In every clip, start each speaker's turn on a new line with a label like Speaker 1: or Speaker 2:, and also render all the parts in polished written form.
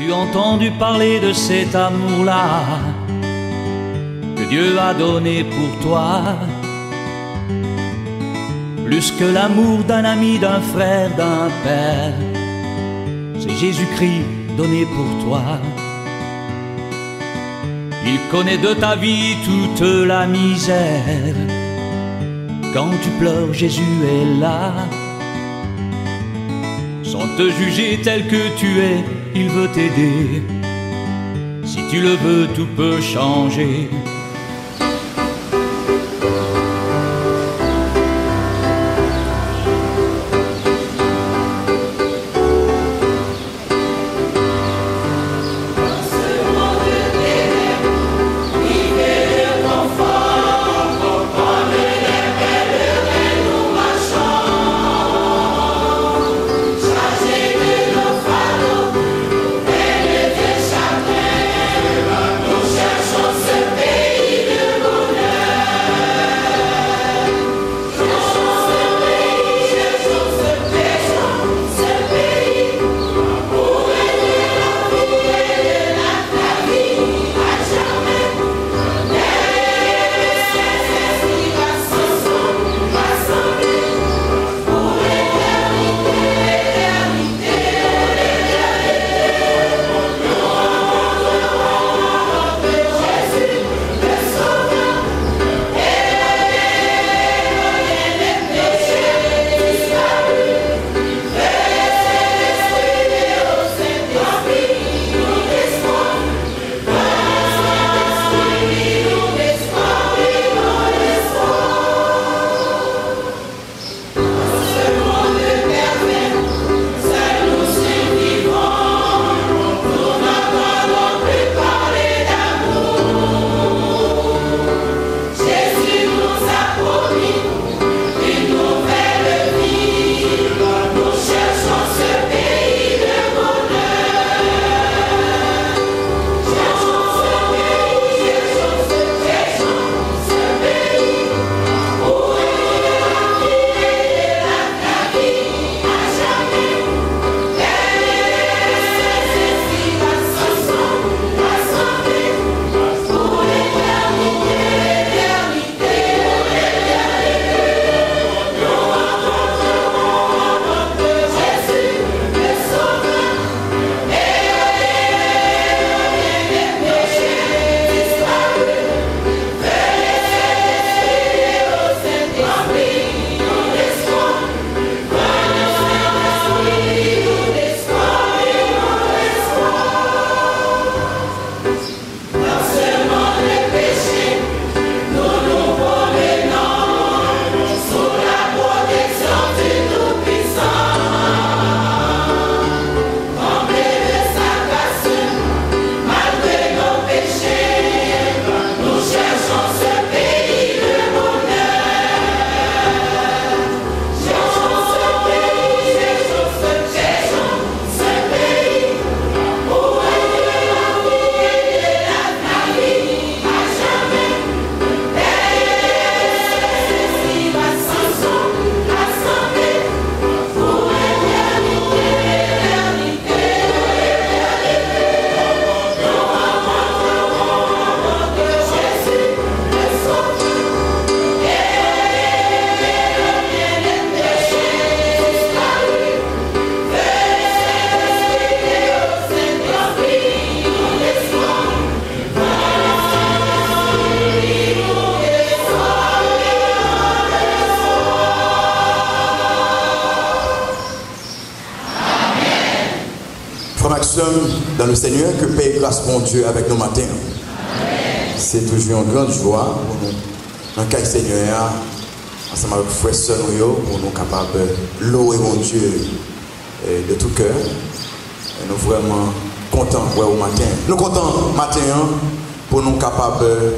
Speaker 1: As-tu entendu parler de cet amour-là que Dieu a donné pour toi? Plus que l'amour d'un ami, d'un frère, d'un père, c'est Jésus-Christ donné pour toi. Il connaît de ta vie toute la misère. Quand tu pleures, Jésus est là. Sans te juger tel que tu es, il veut t'aider. Si tu le veux, tout peut changer.
Speaker 2: Dans le Seigneur, que paix et grâce mon Dieu avec nos matins. C'est toujours une grande joie pour nous, dans le cas du Seigneur, ensemble avec frères et sœurs, pour nous capables de louer mon Dieu de tout cœur. Et nous vraiment contents au matin. Nous contents matin pour nous capables de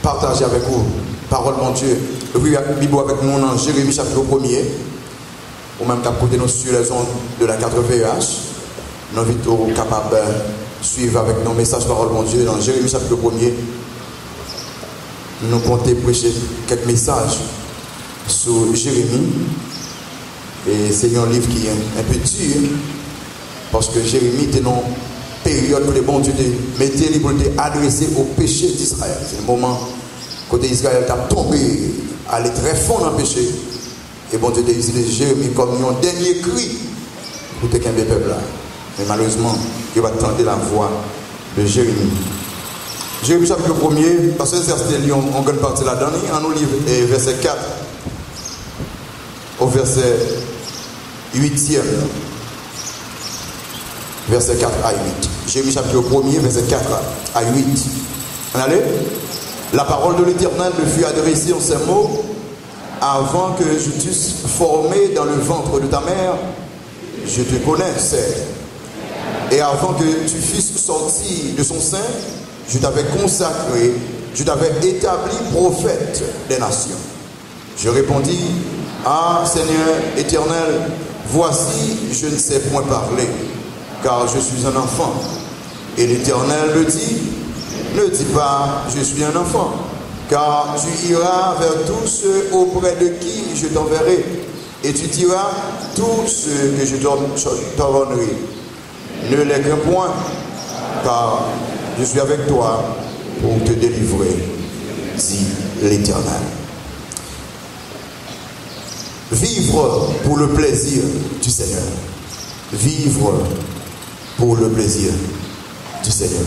Speaker 2: partager avec vous parole mon Dieu. Ouvrir la Bible avec nous dans Jérémie chapitre 1er, ou même côté nous sur les ondes de la 4 VEH. Nous invitons capables de suivre avec nos messages parole mon Dieu dans Jérémie chapitre 1er. Nous comptons prêcher quelques messages sur Jérémie. Et c'est un livre qui est un peu dur parce que Jérémie était un période où les bons Dieu mettaient les pour adresser au péché d'Israël. C'est le moment côté Israël t'a tombé, aller très fond dans le péché. Et bon Dieu t'a utilisé Jérémie comme un dernier cri pour te calmer le peuple là. Mais malheureusement, il va tenter la voix de Jérémie. Jérémie chapitre 1er, parce que c'est en grande partie là-dedans, en nous livre verset 4 au verset 8e. Verset 4 à 8. Jérémie chapitre 1er, verset 4 à 8. On allait? La parole de l'Éternel me fut adressée en ces mots: avant que je t'eusse formé dans le ventre de ta mère, je te connaissais. Et avant que tu fusses sorti de son sein, je t'avais consacré, je t'avais établi prophète des nations. Je répondis: ah Seigneur éternel, voici, je ne sais point parler, car je suis un enfant. Et l'Éternel me dit: ne dis pas, je suis un enfant, car tu iras vers tous ceux auprès de qui je t'enverrai, et tu diras tout ce que je t'ordonnerai. Ne les crains point, car je suis avec toi pour te délivrer, dit l'Éternel. Vivre pour le plaisir du Seigneur. Vivre pour le plaisir du Seigneur.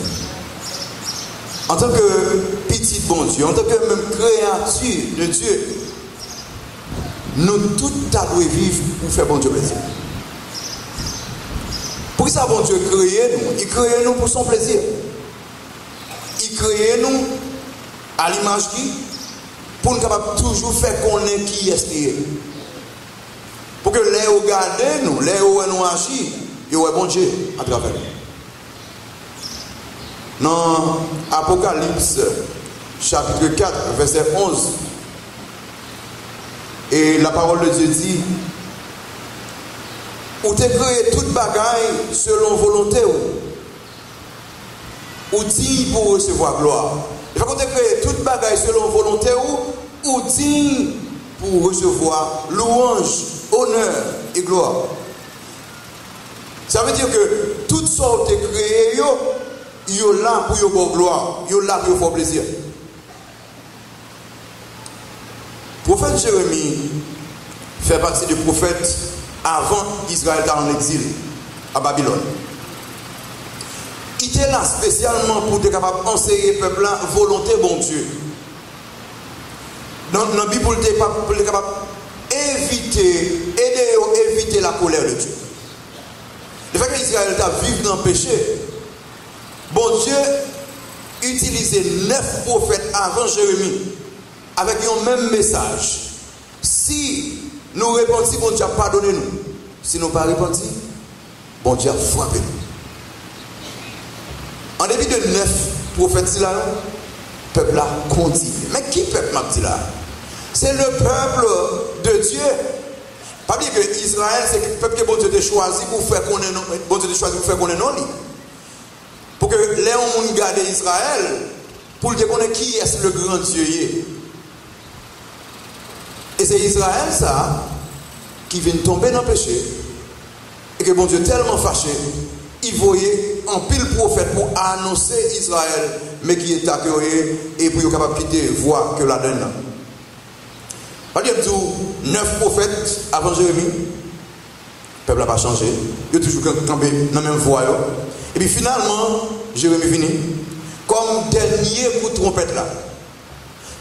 Speaker 2: En tant que petit bon Dieu, en tant que même créature de Dieu, nous tous devons vivre pour faire bon Dieu plaisir. Pour ça, bon Dieu crée nous. Il crée nous pour son plaisir. Il crée nous à l'image qui, pour nous capables toujours faire connaître qui est qui est. Pour que les regarder nous, les nous agir, il y a bon Dieu à travers nous. Dans Apocalypse chapitre 4 verset 11, et la parole de Dieu dit: ou t'es créé toute bagaille selon volonté ou digne pour recevoir gloire. Il faut qu'on t'ait créé toute bagaille selon volonté ou digne pour recevoir louange, honneur et gloire. Ça veut dire que toutes sortes de créées, yo là pour yo gloire, yo là pour yo faire plaisir. Le prophète Jérémie fait partie des prophètes avant Israël était en exil à Babylone. Il était là spécialement pour être capable d'enseigner au peuple la volonté bon Dieu. Dans la Bible, pour être capable éviter la colère de Dieu. Le fait qu'Israël vivre dans le péché, bon Dieu utilisait 9 prophètes avant Jérémie avec un même message. Si nous répondons, bon Dieu a pardonné nous. Si nous pas répondu, bon Dieu a frappé nous. En début de 9 prophètes là, le peuple a continué. Mais qui peuple m'a dit là? C'est le peuple de Dieu. Pas bien que Israël, c'est le peuple que bon Dieu a choisi pour faire connaître nous. Bon Dieu a choisi pour faire connaître nous. Pour que les gens gardent Israël, pour dire qui est le grand Dieu. Et c'est Israël ça qui vient tomber dans le péché. Et que bon Dieu tellement fâché, il voyait en pile prophète pour annoncer Israël, mais qui est accueilli et pour être capable de quitter voie que la donne. Pas dire tout, 9 prophètes avant Jérémie, le peuple n'a pas changé, il a toujours campé dans la même voie. Et puis finalement, Jérémie finit comme dernier coup de trompette là.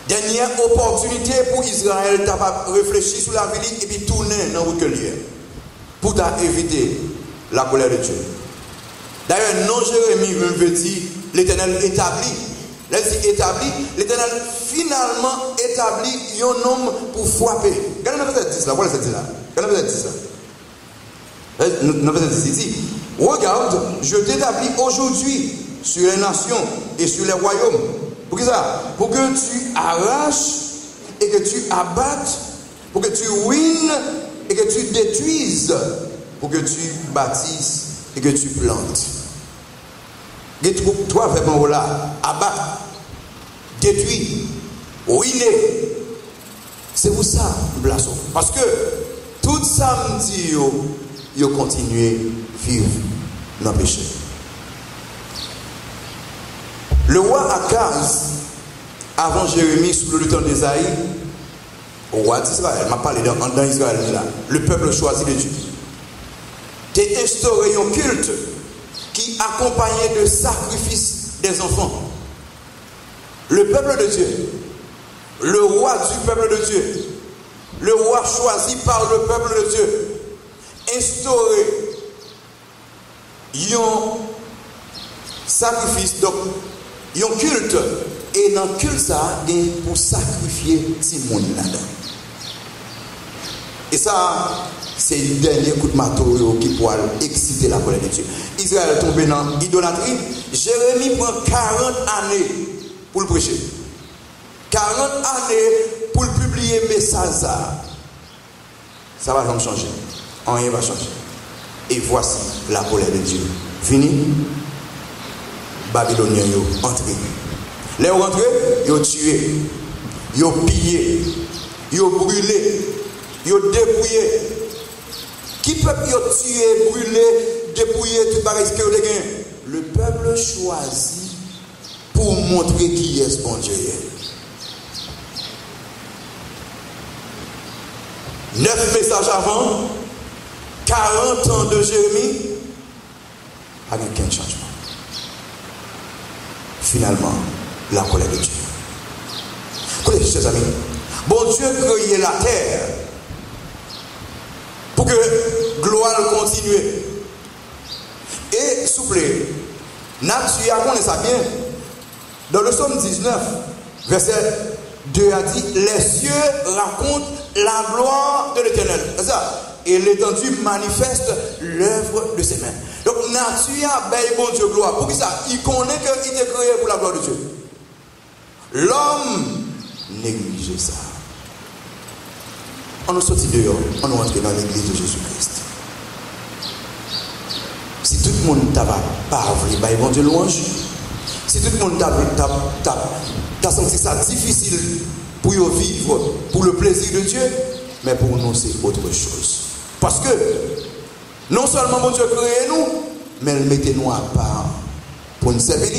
Speaker 2: Dernière opportunité pour Israël de réfléchir sur la vie et puis tourner dans la route que liée pour éviter la colère de Dieu. D'ailleurs, non Jérémie veut dire l'Éternel établit. L'Éternel finalement établit un homme pour frapper. Regardez le verset 10 là, voilà cette là. Regardez le verset 10 là. Le verset 10 ici. Regarde, je t'établis aujourd'hui sur les nations et sur les royaumes. Pour que ça? Pour que tu arraches et que tu abattes, pour que tu ruines et que tu détruises, pour que tu bâtisses et que tu plantes. Et toi, avec mon rôle là, abattre, détruire, ruiner. C'est pour ça, blason. Parce que tout ça me dit, yo continuer à vivre dans le péché. Le roi Akaz, avant Jérémie, sous le temps d'Ésaïe, au roi d'Israël, m'a parlé dans Israël là, le peuple choisi de Dieu, t'es instauré un culte qui accompagnait de sacrifices des enfants. Le peuple de Dieu, le roi du peuple de Dieu, le roi choisi par le peuple de Dieu, instauré un sacrifice, donc un culte, et dans le culte ça, il y a pour sacrifier Timon là-dedans. Et ça, c'est le dernier coup de marteau qui pourra exciter la colère de Dieu. Israël est tombé dans l'idolâtrie. Jérémie prend 40 années pour le prêcher. 40 années pour le publier message. Ça va jamais changer. Rien va changer. Et voici la colère de Dieu. Fini. Babyloniens sont entrés. Les rentrés, ils ont tué, ils ont pillé, ils ont brûlé, ils ont dépouillé. Qui peut tuer, brûler, dépouiller, tout pareil ce que vous avez? Le peuple choisi pour montrer qui est ce bon Dieu. 9 messages avant, 40 ans de Jérémie, avec aucun changement. Finalement, la colère de Dieu. Écoutez, chers amis, bon Dieu créait la terre pour que gloire continue. Et souple, nature connaît ça bien. Dans le psaume 19, verset 2 a dit, les cieux racontent la gloire de l'Éternel. C'est ça. Et l'étendue manifeste l'œuvre de ses mains. Donc, nature a béni bon Dieu gloire. Pour qui ça? Il connaît qu'il est créé pour la gloire de Dieu. L'homme néglige ça. On nous sortit dehors, on nous rentre dans l'église de Jésus-Christ. Si tout le monde t'a pas voulu, bon Dieu louange. Si tout le monde t'a senti ça difficile pour vivre pour le plaisir de Dieu, mais pour nous c'est autre chose. Parce que non seulement bon Dieu crée nous, mais il mettait nous à part pour nous servir,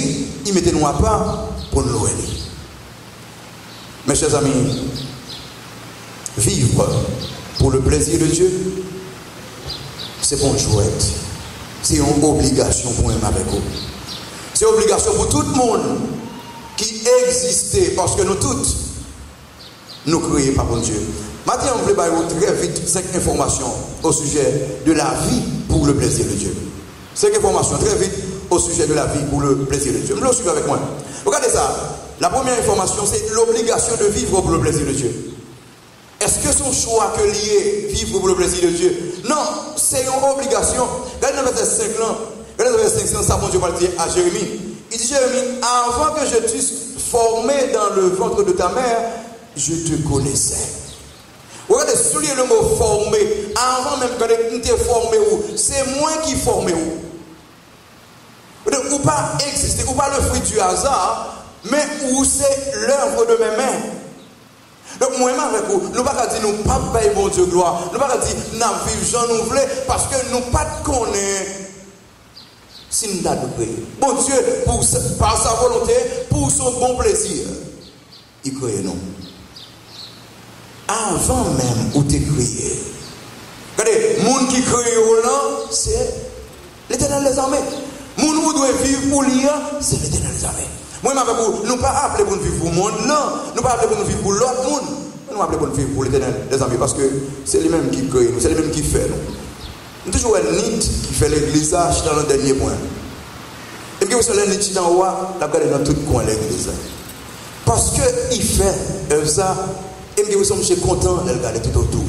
Speaker 2: il mettait nous à part pour nous louer. Mes chers amis, vivre pour le plaisir de Dieu, c'est bon chouette. C'est une obligation pour même avec vous. C'est une obligation pour tout le monde qui existait, parce que nous toutes, nous créons par bon Dieu. Maintenant, on va vous très vite 5 informations au sujet de la vie pour le plaisir de Dieu. 5 informations très vite au sujet de la vie pour le plaisir de Dieu. Vous le suivez avec moi. Regardez ça. La première information, c'est l'obligation de vivre pour le plaisir de Dieu. Est-ce que son choix que lié vivre pour le plaisir de Dieu? Non, c'est une obligation. Regardez dans le verset 5 là. Regardez dans le verset 5, ça, bon Dieu va le dire à Jérémie. Il dit, Jérémie, avant que je t'eusse formé dans le ventre de ta mère, je te connaissais. Regardez, soulignez le mot formé. Avant même que tu t'es formé, c'est moi qui formé. Ou pas exister, ou pas le fruit du hasard, mais où c'est l'œuvre de mes mains. Donc, moi-même avec vous, nous ne pouvons pas dire nous pas payer bon Dieu gloire. Nous ne pouvons pas dire nous vivons Jean nous voulons parce que nous ne pas connaître si nous avons prié. Bon Dieu, par sa volonté, pour son bon plaisir, il crée nous. Avant même où tu es créé. Regardez, le monde qui crée là, c'est l'Éternel des armées. Le monde où doit vivre pour lui, c'est l'Éternel des armées. Moi, nous ne pas appeler pour nous vivre pour le monde, non. Nous ne pas appeler pour nous vivre pour l'autre monde. Nous appelons pour nous vivre pour l'Éternel des armées parce que c'est lui-même qui crée nous, c'est lui-même qui fait nous. Nous toujours un nid qui fait l'église dans le dernier point. Et puis vous savez, le nid dans le roi, la garde dans tout le coin de l'église. Parce qu'il fait ça, et puis vous sommes contents de le garder tout autour.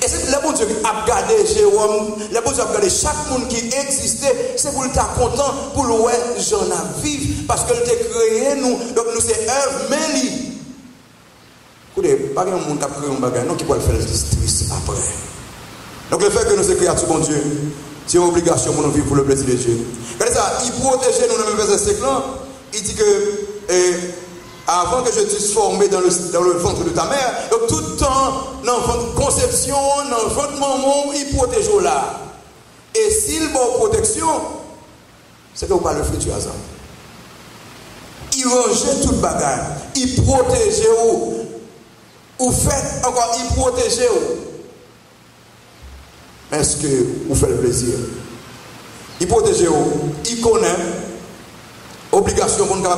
Speaker 2: Et c'est le bon Dieu qui a gardé Jérôme, le bon Dieu a gardé chaque monde qui existait, c'est pour le temps content, pour le ouais, j'en ai vivre, parce que il a créé nous, donc nous c'est œuvre, mais lui. Écoutez, pas un monde qui a créé un bagage, non qui peut le faire triste après. Donc le fait que nous sommes créatures, bon Dieu, c'est une obligation pour nous vivre pour le plaisir de Dieu. Regardez ça, il protège nous dans le verset 5 là, il dit que avant que je t'eusse formé dans le ventre de ta mère, donc tout le temps, dans votre conception, dans votre maman, il protège là. Et s'il a une protection, c'est que vous parlez le fruit du hasard. il rangeait toute bagarre, il protégeait ou fait encore, il protégeait. Est-ce que vous faites le plaisir? Il protège, il connaît obligation pour nous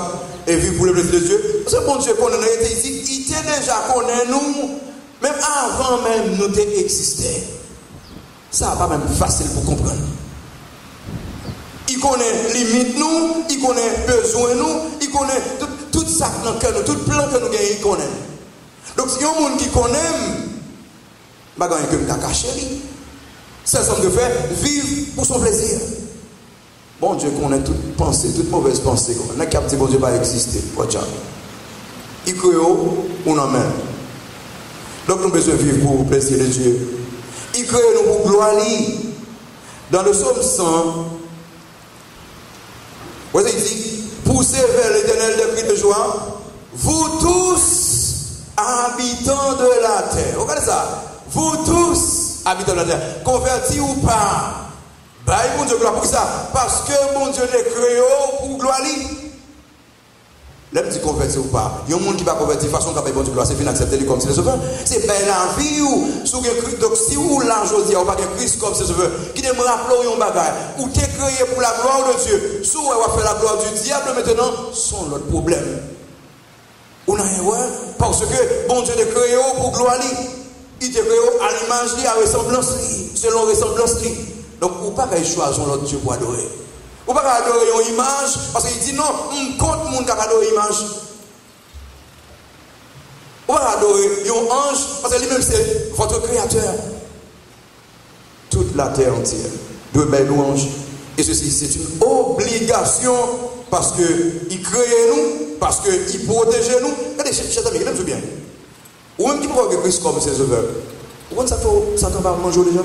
Speaker 2: et vivre pour le plaisir de Dieu. Parce que bon Dieu connaît, il était déjà connaît nous, même avant même nous d'exister. Ça n'est pas même facile pour comprendre. Il connaît limite nous, il connaît besoin nous, il connaît tout ça dans le cœur, tout plan que nous gagnons, il connaît. Donc si il y a un monde qui connaît, il n'y a rien que nous cacher. C'est ça de faire, vivre pour son plaisir. Bon Dieu connaît toute pensée, toute mauvaise pensée. On a capté bon Dieu va exister. Il crée ou non même. Donc nous besoin de vivre pour le plaisir de Dieu. Il crée nous pour gloire. Dans le psaume 100, il dit, poussez vers l'Éternel des cris de joie, vous tous habitants de la terre. Regardez ça. Vous tous habitants de la terre, convertis ou pas. Bah, bon Dieu, gloire pour ça. Parce que mon Dieu les créé pour gloire. Là, dit converti ou pas. Il y a un monde qui va convertir de façon qu'il bon Dieu gloire. C'est bien accepter comme si le sauveur. C'est bien la vie ou sous Christ. Donc, si ou là, je dis, on va faire Christ comme si le sauveur. Qui me rappelle un bagage. Ou t'es créé pour la gloire de Dieu. Soit on va faire la gloire du diable maintenant, c'est notre problème. Ou non, parce que bon Dieu les créé pour gloire. Il te créé à l'image, à ressemblance, selon ressemblance. Donc, ou pas qu'à choisir l'autre Dieu pour adorer. Ou pas qu'à adorer une image, parce qu'il dit non, on compte le monde qui a adoré une image. Ou pas adorer un ange, parce que lui-même c'est votre créateur. Toute la terre entière de belles louanges. Et ceci, c'est une obligation, parce qu'il crée nous, parce qu'il protège nous. Regardez, chers amis, regardez bien. Ou même qui peut avoir Christ comme ses œuvres. Vous comprenez ça va manger déjà?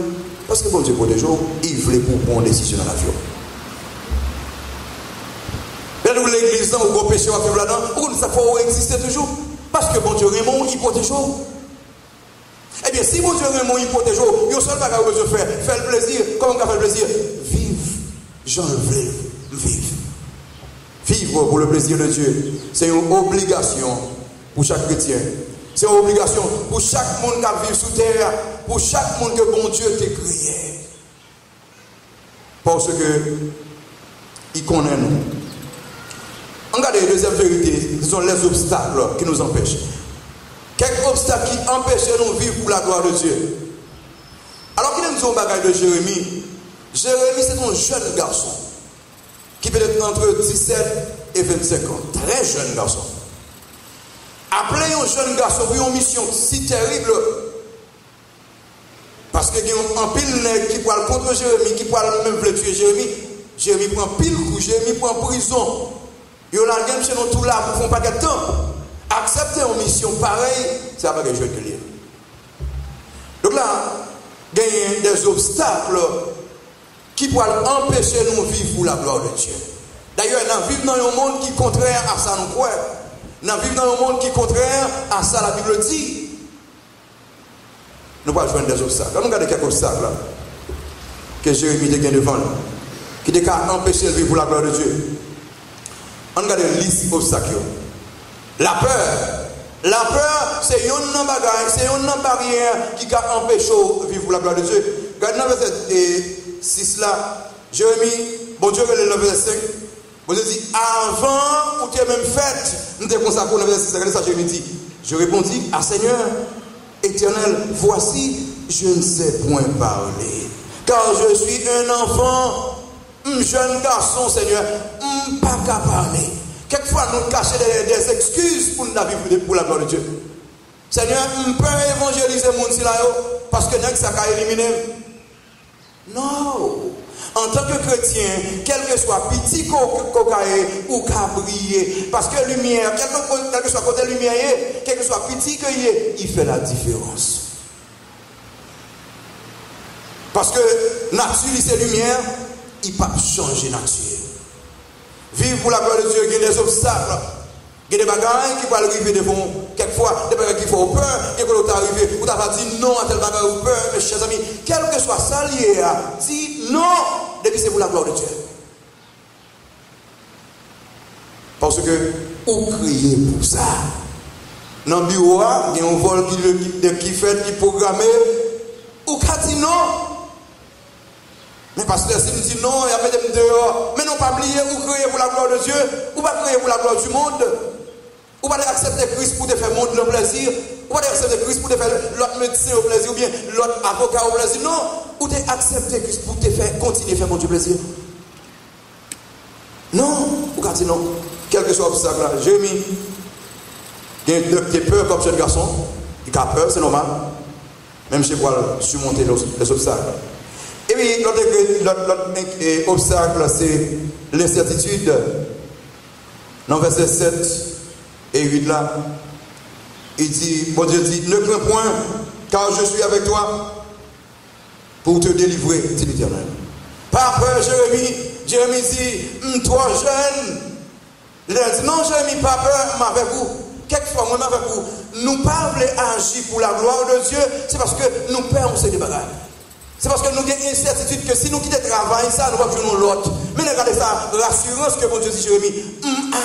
Speaker 2: Parce que bon Dieu protège, il voulait pour prendre une décision dans la vie. Quand vous l'église, vous avez péché, vous avez là-dedans, ça faut exister toujours. Parce que bon Dieu Raymond, il protège. Eh bien, si bon Dieu Raymond, il protège, il y a un seul bagage que vous devez faire le plaisir. Comment on fait le plaisir? Vive. J'en veux vivre. Vivre pour le plaisir de Dieu. C'est une obligation pour chaque chrétien. C'est une obligation pour chaque monde qui vit sous terre, pour chaque monde que bon Dieu t'a créé. Parce que il connaît nous. Regardez les deuxième vérité, ce sont les obstacles qui nous empêchent. Quelques obstacles qui empêchent nous de vivre pour la gloire de Dieu. Alors qu'il nous a un bagage de Jérémie. Jérémie, c'est un jeune garçon qui peut être entre 17 et 25 ans. Très jeune garçon. Appeler un jeune garçon pour une mission si terrible. Parce qu'il y a un pile qui parle contre Jérémie, qui parle même de tuer Jérémie. Jérémie prend pile coup, Jérémie prend prison. Il y a la game chez nous tout là pour faire un paquet de temps. Accepter une mission pareille, c'est pas quelque chose de lié. Donc là, il y a des obstacles qui peuvent empêcher nous de vivre pour la gloire de Dieu. D'ailleurs, nous vivons dans un monde qui est contraire à ça, nous croyons. Nous vivons dans un monde qui est contraire à ça, la Bible dit. Nous ne pouvons pas jouer des obstacles. Nous regardons quelques obstacles là, que Jérémie a devant nous, qui ont empêché de vivre pour la gloire de Dieu. On regarde la liste d'obstacles. La peur. La peur, c'est une bagaille, c'est une barrière qui a empêché de vivre pour la gloire de Dieu. Regardez dans le verset 6 là, Jérémie, bon Dieu, le verset 5. Vous avez dit, avant, ou tu es même fait, nous t'es consacré au verset 6. Regardez ça, Jérémie dit. Je répondis, ah Seigneur, éternel, voici, je ne sais point parler. Car je suis un enfant, un jeune garçon, Seigneur, pas qu'à parler. Quelquefois, nous cachons des excuses pour nous vivre pour la gloire de Dieu. Seigneur, on peut évangéliser le monde parce que nous avons éliminé. Non. En tant que chrétien, quel que soit petit cocaïne ou cabrier, parce que lumière, quel que soit côté lumière, quel que soit petit il fait la différence. Parce que nature, c'est lumière, il ne peut pas changer nature. Vivre pour la gloire de Dieu, il y a des obstacles. Il y a des bagages qui peuvent arriver devant. Quelquefois, des bagages qui font peur, et que l'autre arrive, ou tu vas dire non à tel bagage ou peur, mes chers amis, quel que soit ça lié à, dis non, depuis c'est pour la gloire de Dieu. Parce que ou créé pour ça. Dans le bureau, il y a un vol qui fait, qui programmé, ou qui dit non. Mais parce que si nous disons non, il y a des dehors, mais non pas oublier ou créer pour la gloire de Dieu, ou pas créer pour la gloire du monde, ou pas accepter Christ pour te faire monde le plaisir, ou pas accepter Christ pour te faire l'autre médecin au plaisir, ou bien l'autre avocat au plaisir. Non, ou accepter Christ pour te faire continuer à faire mon Dieu plaisir. Non, ou quand non, quel que soit l'obstacle là, Jérémie, il y a peur comme jeune garçon, il a peur, c'est normal, même chez moi, surmonter les obstacles. Et puis, l'autre obstacle, c'est l'incertitude. Dans verset 7 et 8 là, il dit, bon Dieu dit, ne crains point, car je suis avec toi pour te délivrer, dit l'Éternel. Pas peur, Jérémie. Jérémie dit, toi jeune, il dit, non Jérémie, pas peur, avec vous. Quelquefois, moi, avec vous, nous pas voulons agir pour la gloire de Dieu, c'est parce que nous perdons ces bagages. C'est parce que nous avons une incertitude que si nous quittons le travail, ça, nous allons jouer l'autre. Mais regardez ça, l'assurance que bon Dieu dit, Jérémie,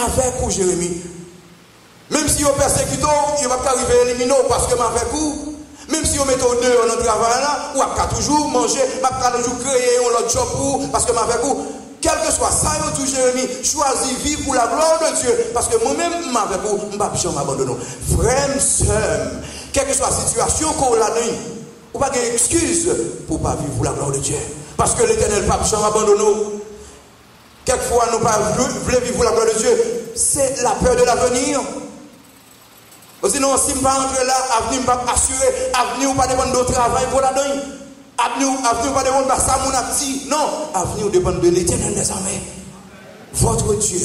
Speaker 2: avec vous, Jérémie. Même si vous persécutez, il va arriver à éliminer parce que avec vous. Même si vous mettez au deux dans le travail là, vous allez toujours manger, vous allez toujours créer un autre job pour, parce que avec vous. Quel que soit ça, tout Jérémie, choisis vivre pour la gloire de Dieu. Parce que moi-même, avec vous, je ne vais pas m'abandonner. Frère, sœur, quelle que soit la situation qu'on a donné, vous n'avez pas d'excuse pour ne pas vivre pour la gloire de Dieu. Parce que l'Éternel ne va pas m'abandonner. Quelquefois, nous ne voulons vivre pour la gloire de Dieu. C'est la peur de l'avenir. Sinon, si je ne vais pas entrer là, l'avenir ne va pas assurer, l'avenir ne va pas dépendre de travail pour la donner. Avenir pas dépendre de ça, mon acti. Non, avenir dépend de l'Éternel des armées. Votre Dieu.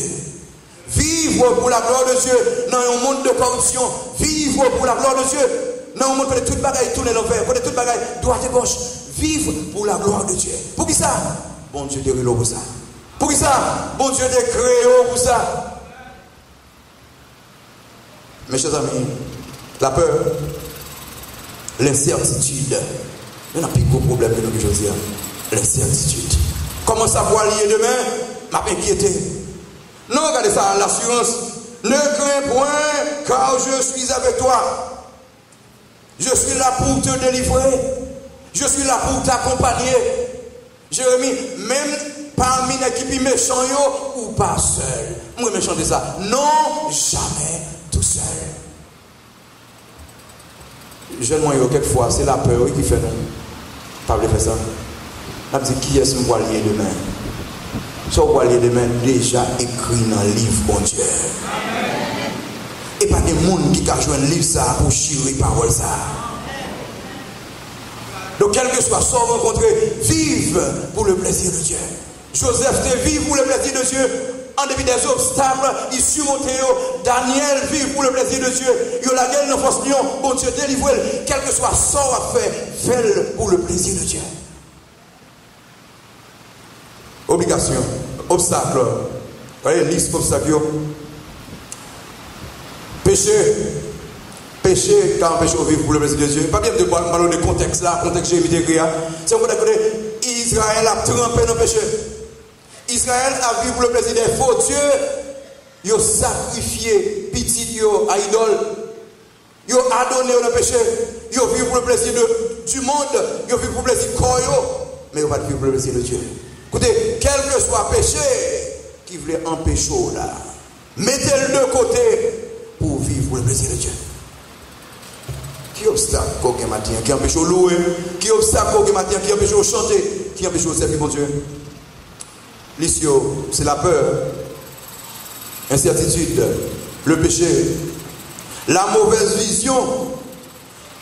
Speaker 2: Vivre pour la gloire de Dieu dans un monde de corruption. Vivre pour la gloire de Dieu dans un monde où toute bagaille tourne l'envers, où toute bagaille droite et gauche. Vivre pour la gloire de Dieu. Pour qui ça? Bon Dieu te rélo pour ça. Pour qui ça? Bon Dieu te créé pour ça. Mes chers amis, la peur, l'incertitude. Il y a un plus gros problème que nous aujourd'hui, l'incertitude. Comment savoir lier demain? M'a inquiété. Non, regardez ça, l'assurance. Ne crains point, car je suis avec toi. Je suis là pour te délivrer. Je suis là pour t'accompagner. Jérémie, même parmi l'équipe méchant ou pas seul. Moi, méchant de ça. Non, jamais tout seul. Jeune moi, quelquefois, c'est la peur qui fait non. Pas faire ça. On dit qui est-ce que je vais lier demain? Ce que je vais lier demain, déjà écrit dans le livre, bon Dieu. Et pas des gens qui ont joué un livre ça pour chier parole ça. Donc, quel que soit son rencontré, vive pour le plaisir de Dieu. Joseph te vive pour le plaisir de Dieu. En dépit des obstacles, il surmonte. Daniel vive pour le plaisir de Dieu. Il a la gueule dans force lion. Bon Dieu, délivre-le. Quel que soit son à faire, fais-le pour le plaisir de Dieu. Obligation, obstacle. Vous voyez, liste obstacle. Péché. Péché, car péché vivre pour le plaisir de Dieu. Pas bien de parler de contexte là, contexte Jérémie. C'est un contexte Israël a trempé dans le péché. Israël a vécu pour le plaisir des faux dieux. Ils ont sacrifié petit à idole. Ils ont adonné le péché. Ils ont vécu pour le plaisir du monde. Ils ont vécu pour le plaisir de corps. Mais ils n'ont pas vécu pour le plaisir de Dieu. Écoutez, quel que soit péché qui voulait empêcher là, mettez-le de côté pour vivre pour le plaisir de Dieu. Qui obstacle qu'aucun matin, qui empêche de louer, qui obstacle qu'aucun matin, qui empêche de chanter, qui empêche de servir mon Dieu. L'issue, c'est la peur, l'incertitude, le péché, la mauvaise vision.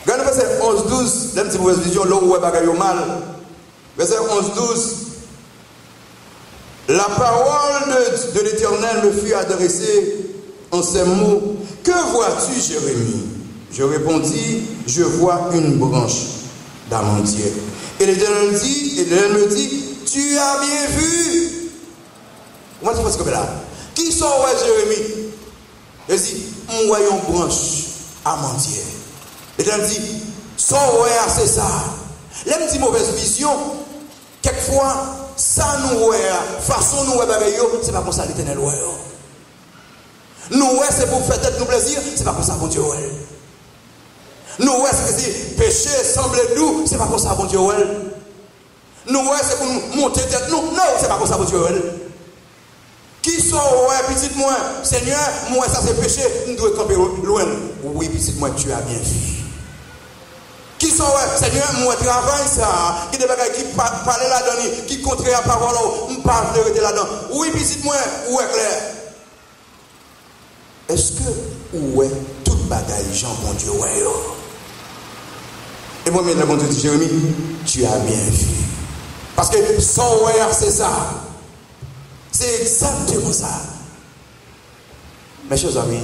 Speaker 2: Regardez verset 11-12, même si mauvaise vision, là où on va mal. Verset 11-12. La parole de l'Éternel me fut adressée en ces mots. Que vois-tu, Jérémie? Je répondis, je vois une branche d'amandier. Et l'Éternel me dit, tu as bien vu. Comment tu penses que là? Qui sont Jérémie? Il dit, on voit une branche amandier. L'Éternel dit, son c'est ça. L'aime dit mauvaise vision. Quelquefois, ça nous voit, façon nous voit, c'est pas comme ça l'Éternel voit. Nous, ouais, c'est pour faire tête nous plaisir, c'est pas comme ça, bon Dieu, ouais. Nous, ouais, c'est péché semble doux, c'est pas comme ça, bon Dieu, ouais. Nous, ouais, c'est pour nous monter tête nous, non, c'est pas comme ça, bon Dieu, ouais. Qui sont, ouais, petit moi, Seigneur, moi, ça c'est péché, nous devons camper loin. Oui, petit moi, tu as bien fait. Qui sont, ouais, Seigneur, moi, travail ça, qui des bagages qui parlent là-dedans, qui contraire à la parole, on parle de rester là-dedans. Oui, petit moi, où est clair? Est-ce que, où est tout bagaille, Jean, bon Dieu, ouais, et moi, le bon Dieu dit, Jérémie, tu as bien fait. Parce que son ouais, c'est ça. C'est exactement ça. Mes chers amis,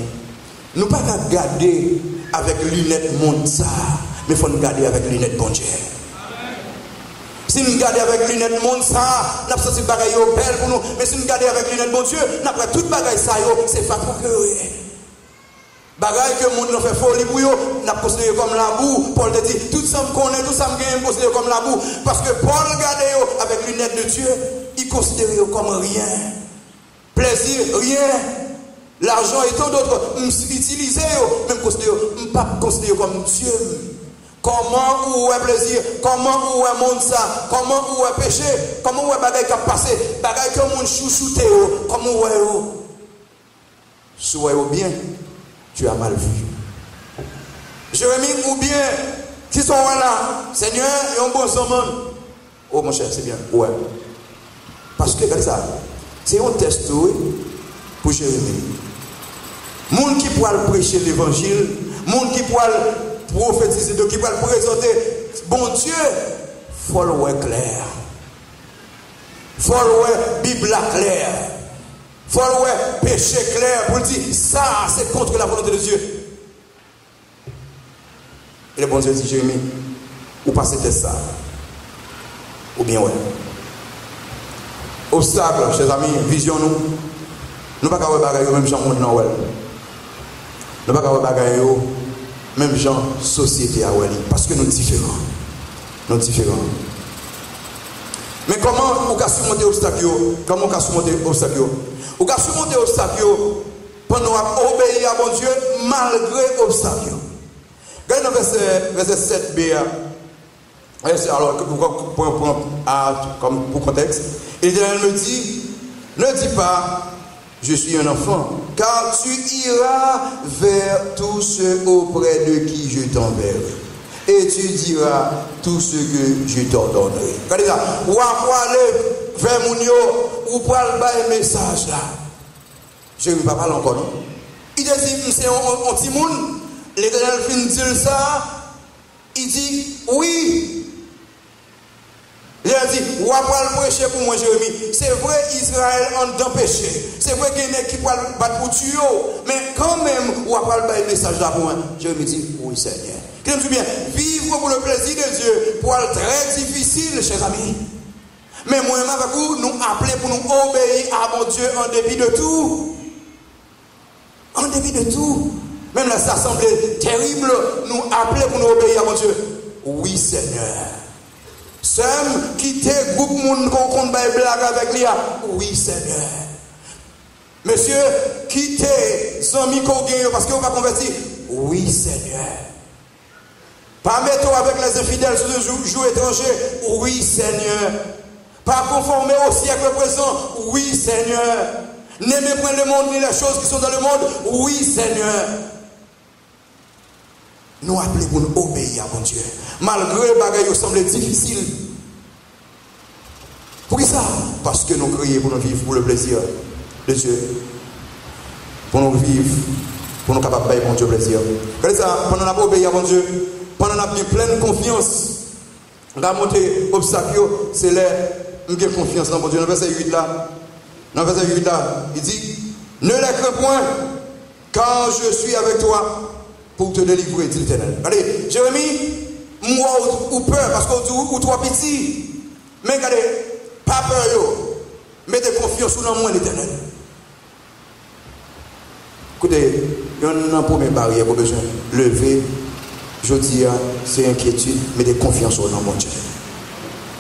Speaker 2: nous ne pouvons pas regarder avec lunettes monde ça, mais il faut nous regarder avec lunettes bon Dieu. Si nous regardons avec lunettes monde ça, nous avons senti bagaille belle pour nous. Mais si nous regardons avec lunettes bon Dieu, nous avons tout bagaille ça, c'est pas pour que. Bagaille que le monde nous fait folie pour eux, nous avons considéré comme la boue. Paul te dit, tout ça me connaît, tout ça me gagne, considéré comme la boue. Parce que Paul regardait avec lunettes de Dieu, il considérait comme rien. Plaisir, rien. L'argent et tant d'autres, utiliser, même considérer, pas considérer comme Dieu. Comment ou est plaisir, comment ou est monde ça, comment ou est péché, comment ou est bagaille qui a passé, bagaille que le monde chouchouté, comment ou est. Soit bien, tu as mal vu. Jérémie ou bien, qui sont là, Seigneur, il y a un bon moment. Oh mon cher, c'est bien, ouais. Parce que, regardez ça, c'est un test pour Jérémie. Monde qui pourra prêcher l'évangile, monde qui pourra prophétiser, qui pourra présenter, bon Dieu, il faut le voir clair. Il faut le voir Bible clair. Il faut le voir péché clair pour dire, ça c'est contre la volonté de Dieu. Et le bon Dieu dit, Jérémie, ou pas c'était ça. Ou bien ouais. Obstacle, chers amis, vision nous. Nous ne pouvons pas avoir bagaille même gens monde Noël. Nous ne pouvons pas avoir bagaille même gens société à Wally. Parce que nous sommes différents. Nous sommes différents. Mais comment on peut surmonter l'obstacle? Comment on peut surmonter l'obstacle? On peut surmonter l'obstacle pendant obéir à bon Dieu malgré l'obstacle. Regardez dans verset 7b. Alors, pour contexte, l'Éternel me dit, ne dis pas, je suis un enfant, car tu iras vers tous ceux auprès de qui je t'enverrai. Et tu diras tout ce que je t'ordonnerai. Regardez ça, ou aller vers mon yo, ou pour aller un message là. Je ne vais pas parler encore, non? Il dit, c'est un petit monde, l'Éternel finit de dire ça, il dit, oui. Il a dit, ou après le péché pour moi, Jérémie. C'est vrai, Israël en dans péché. C'est vrai qu'il y a qui peut battre pour tuer. Mais quand même, ou après le message là pour moi, Jérémie dit, oui, Seigneur. Qu'est-ce que tu bien? Vivre pour le plaisir de Dieu, pour être très difficile, chers amis. Mais moi-même avec vous, nous appelons pour nous obéir à mon Dieu en dépit de tout. En dépit de tout. Même là, ça semble terrible. Nous appelons pour nous obéir à mon Dieu. Oui, Seigneur. Sem quitter groupe monde qu'on baille blague avec lui. Oui, Seigneur. Monsieur, quitter zami qu'on gagne parce qu'on va convertir. Oui, Seigneur. Pas mettre avec les infidèles sous un jour étranger. Oui, Seigneur. Pas conformer au siècle présent. Oui, Seigneur. N'aimez point le monde ni les choses qui sont dans le monde. Oui, Seigneur. Nous appelons pour nous obéir à mon Dieu. Malgré les bagages semblent difficiles. Pour ça? Parce que nous crions pour nous vivre pour le plaisir de Dieu. Pour nous vivre, pour nous capables de faire mon Dieu plaisir. Regardez ça, pendant qu'on a obéi à mon Dieu, pendant qu'on a bien pleine confiance, on a monté obstacle, c'est là, nous avons confiance dans mon Dieu. Dans le verset 8 là, il dit, ne les crains point, car je suis avec toi. Pour te délivrer, dit l'Éternel. Allez, Jérémie, moi ou peur, parce que ou toi petit. Mais regardez, pas peur, yo. Mettez confiance dans moi, l'Éternel. Écoutez, il y a une première barrière pour besoin. Lever, je dis, c'est inquiétude, mettez confiance dans mon Dieu.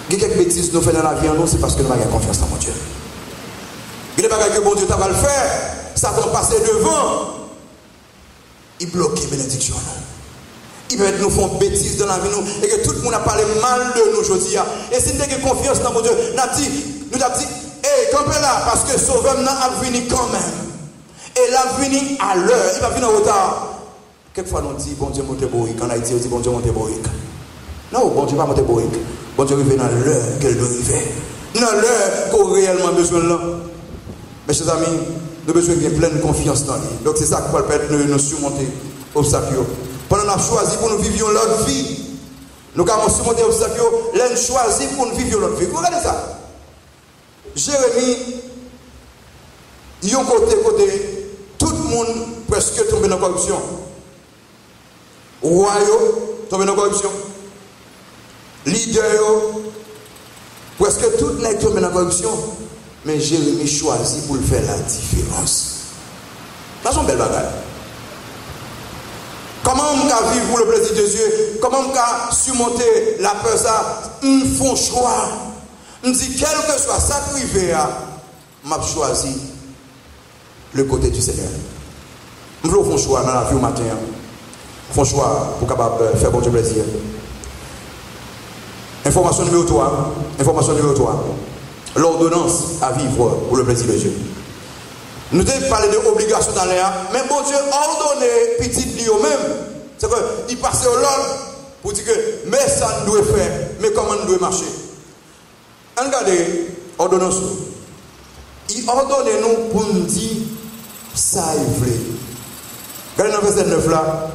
Speaker 2: Il y a quelques bêtises que nous faisons dans la vie en nous, c'est parce que nous n'avons pas confiance dans mon Dieu. Il y a des bagages que bon Dieu t'a le faire. Satan passait devant, il bloquait bénédiction. Il peut nous font bêtises dans la vie nous, et que tout le monde a parlé mal de nous aujourd'hui. Et si nous avons confiance dans mon Dieu, nous avons dit, hey, campez là, parce que Sauveur a venu quand même. Et il a venu à l'heure, il va venir en retard. Quelquefois nous dit, bon Dieu, monte boïque. En Haïti, on dit, bon Dieu, monte boïque. Non, bon Dieu, pas monte boïque. Bon Dieu, arrive dans l'heure qu'elle doit arriver. Dans l'heure qu'on a réellement besoin de là. Mes chers amis, nous avons besoin de pleine confiance dans lui. Donc c'est ça qui va permettre de nous surmonter l'obstacle. Pendant qu'on a choisi pour nous vivre l'autre vie, nous avons surmonté l'obstacle, nous avons choisi pour nous vivre l'autre vie. Regardez ça. Jérémie, il y a côté, tout le monde presque tombé dans la corruption. Roi tombé dans la corruption. Leader, presque tout n'est tombé dans la corruption. Mais Jérémie choisit pour faire la différence. C'est une belle bagaille. Comment on peut vivre pour le plaisir de Dieu? Comment on peut surmonter la peur? Ça, on fait un choix. On dit, quel que soit ça qui arrive, m'a choisi le côté du Seigneur. On fait un choix dans la vie au matin. On fait un choix pour capable faire bon Dieu plaisir. Information numéro 3. Information numéro 3. L'ordonnance à vivre pour le plaisir de Dieu. Nous devons parler de l'obligation dans l'air, mais bon Dieu ordonne petit lui-même. C'est qu'il passe au l'ordre pour dire que mais ça nous doit faire, mais comment nous doit marcher. Regardez l'ordonnance. Il ordonne nous pour nous dire ça il veut. Regardez dans le verset 9 là.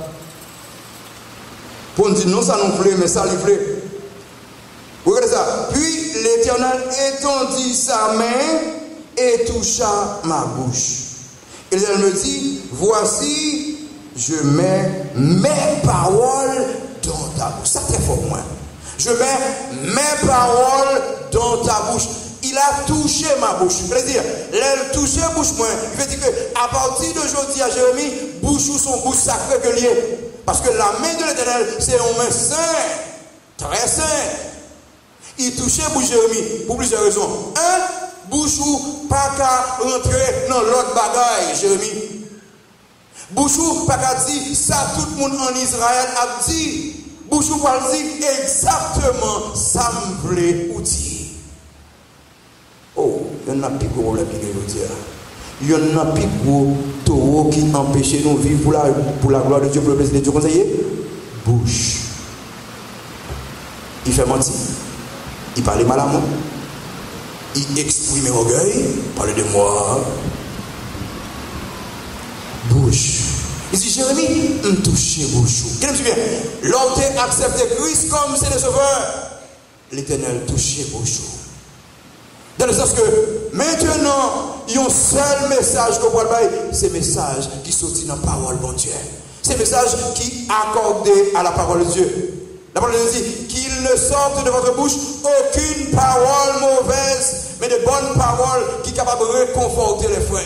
Speaker 2: Pour nous dire non ça nous voulait, mais ça il veut. Regardez ça. Puis l'Éternel étendit sa main et toucha ma bouche. Et elle me dit, voici, je mets mes paroles dans ta bouche. Ça très fort moi. Je mets mes paroles dans ta bouche. Il a touché ma bouche. C'est-à-dire, elle touché la bouche moi. Il veut dire qu'à partir d'aujourd'hui à Jérémie, bouche ou son bouche sacrée que lié. Parce que la main de l'Éternel, c'est une main sainte, très sainte. Il touchait bouche Jérémie pour plusieurs raisons. Un, Bouchou pas qu'à rentrer dans l'autre bagaille, Jérémie. Bouchou pas qu'à dire ça tout le monde en Israël a dit. Bouchou pas dire exactement ça me voulait ou dire. Oh, il y en a plus gros problème qui veut dire. Il y en a plus gros taureau qui empêche nous de vivre pour la gloire de Dieu, pour le plaisir de Dieu. Conseiller, bouche. Il fait mentir. Il parle mal à moi. Il exprime orgueil, parle de moi. Bouche. Il dit, Jérémie, me touche bouche. Qu'est-ce que tu viens? L'homme accepte Christ comme c'est le sauveur. L'Éternel touche bouche. Dans le sens que maintenant, il y a un seul message qu'on voit, c'est le message qui sortit dans la parole de Dieu. C'est le message qui est accordé à la parole de Dieu. La parole de Dieu dit qu'il ne sorte de votre bouche aucune parole mauvaise, mais de bonnes paroles qui sont capables de réconforter les frères.